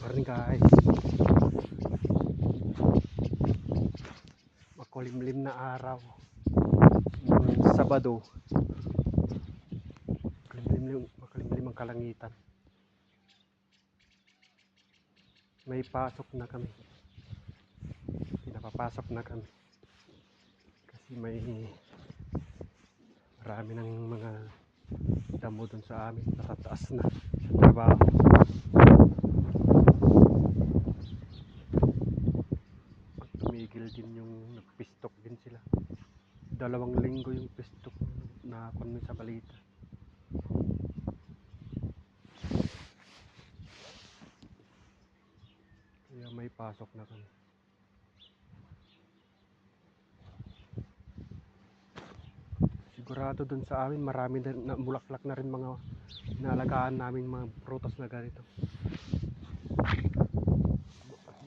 morning guys. Makulimlim na araw. Sabado. Makulimlim ang kalangitan. May pasok na kami. Pinapapasok na kami. Kasi marami ng mga damo dun sa amin. Natataas na sa trabaho. Tumigil din yung nagpistok din sila. 2 linggo yung pistok na kuno sa balita. Kaya may pasok na kami. Sigurado dun sa amin marami na bulaklak na rin mga inaalagaan namin mga prutas na ganito.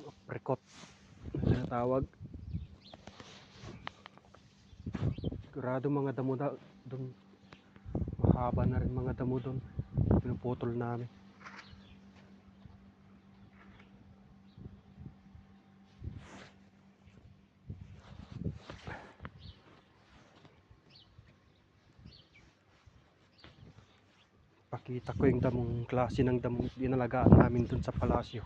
Apricot na tinatawag. Sigurado mga damo na dun. Mahaba na rin mga damo dun. Pinuputol namin. Pakita ko yung damong klase ng damong inalagaan namin dun sa palasyo.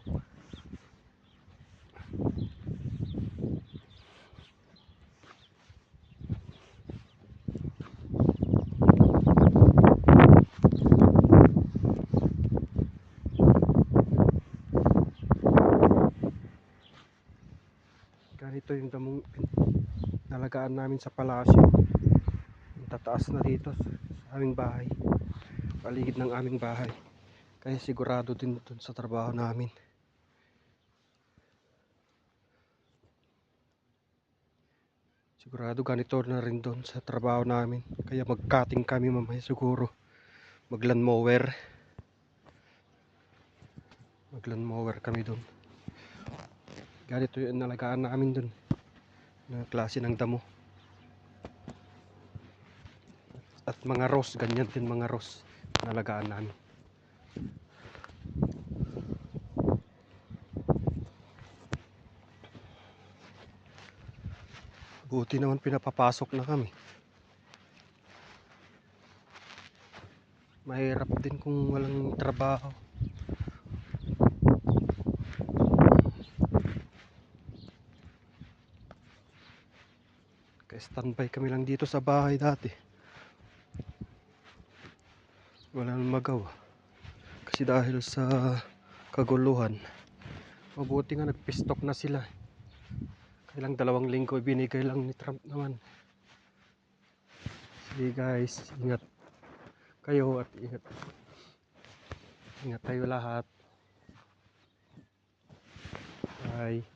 Ganito yung damong inalagaan namin sa palasyo. Tataas na dito sa aming bahay. Paligid ng aming bahay. Kaya sigurado din dun sa trabaho namin. Sigurado ganito na rin dun sa trabaho namin. Kaya mag-cutting kami mamaya siguro. Mag-lawn mower. Mag-lawn mower kami dun. Ganito yung inalagaan namin dun. Na klase ng damo. At mga rose, ganyan din mga rose inalagaan namin. Buti naman pinapapasok na kami. Mahirap din kung walang trabaho. Kaya standby kami lang dito sa bahay dati. Wala nang magawa. Kasi dahil sa kaguluhan. Mabuti nga nagpistok na sila. Kailang 2 linggo ibinigay lang ni Trump naman. Sige guys, ingat kayo at ingat kayo lahat. Bye.